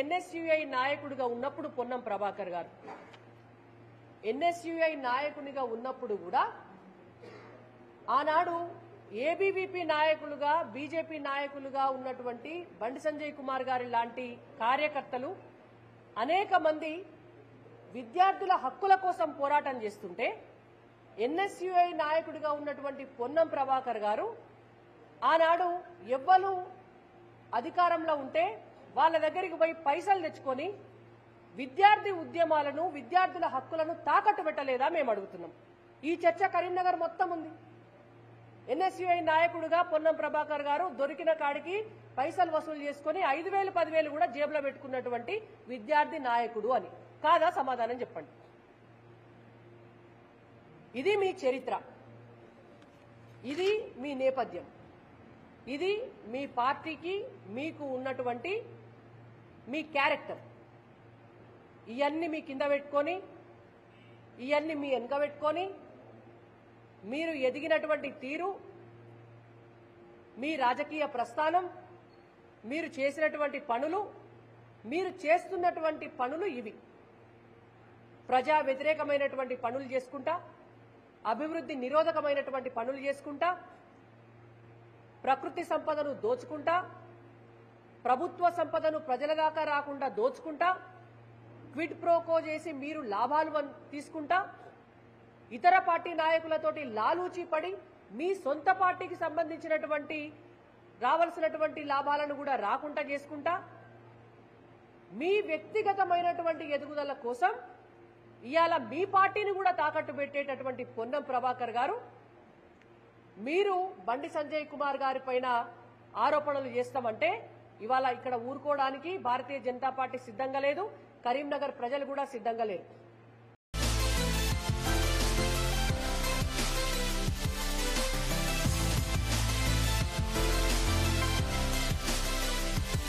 NSUI నాయకుడిగా ఉన్నప్పుడు పొన్నం ప్రభాకర్ గారు ఎన్ఎస్యుఐ నాయకునిగా ఉన్నప్పుడు కూడా ఆనాడు ఏబీవీపీ నాయకులుగా బీజేపీ నాయకులుగా ఉన్నటువంటి బండి సంజయ్ కుమార్ గారి లాంటి కార్యకర్తలు అనేక మంది విద్యార్థుల హక్కుల కోసం పోరాటం చేస్తుంటే ఎన్ఎస్యుఐ నాయకుడిగా ఉన్నటువంటి పొన్నం ప్రభాకర్ గారు ఆనాడు ఎవ్వరు అధికారంలో ఉంటే వాళ్ళ దగ్గరికి పోయి పైసలు తెచ్చుకొని విద్యార్థి ఉద్యమాలను విద్యార్థుల హక్కులను తాకట్టు పెట్టలేదా మేము అడుగుతున్నాం. ఈ చర్చ కరీంనగర్ మొత్తం ఉంది. ఎన్ఎస్యుఐ నాయకుడిగా పొన్నం ప్రభాకర్ గారు దొరికిన కాడికి పైసలు వసూలు చేసుకుని 5,000 10,000 కూడా జేబులో పెట్టుకున్నటువంటి విద్యార్థి నాయకుడు అని కాదా? సమాధానం చెప్పండి. ఇది మీ చరిత్ర, ఇది మీ నేపథ్యం, ఇది మీ పార్టీకి మీకు ఉన్నటువంటి మీ క్యారెక్టర్. ఇవన్నీ మీ కింద పెట్టుకొని ఇవన్నీ మీ వెనక పెట్టుకొని మీరు ఎదిగినటువంటి తీరు, మీ రాజకీయ ప్రస్థానం, మీరు చేసినటువంటి పనులు, మీరు చేస్తున్నటువంటి పనులు ఇవి. ప్రజా వ్యతిరేకమైనటువంటి పనులు చేసుకుంటా, అభివృద్ధి నిరోధకమైనటువంటి పనులు చేసుకుంటా, ప్రకృతి సంపదను దోచుకుంటా, ప్రభుత్వ సంపదను ప్రజల దాకా రాకుండా దోచుకుంటా, క్విడ్ ప్రోకో చేసి మీరు లాభాలు తీసుకుంటా, ఇతర పార్టీ నాయకులతోటి లాలూచీ పడి మీ సొంత పార్టీకి సంబంధించినటువంటి రావాల్సినటువంటి లాభాలను కూడా రాకుండా చేసుకుంటా, మీ వ్యక్తిగతమైనటువంటి ఎదుగుదల కోసం ఇవాళ మీ పార్టీని కూడా తాకట్టు పెట్టేటటువంటి పొన్నం ప్రభాకర్ గారు, మీరు బండి సంజయ్ కుమార్ గారి పైన ఆరోపణలు చేస్తామంటే ఇవాళ ఇక్కడ ఊరుకోవడానికి భారతీయ జనతా పార్టీ సిద్ధంగా లేదు, కరీంనగర్ ప్రజలు కూడా సిద్ధంగా లేరు.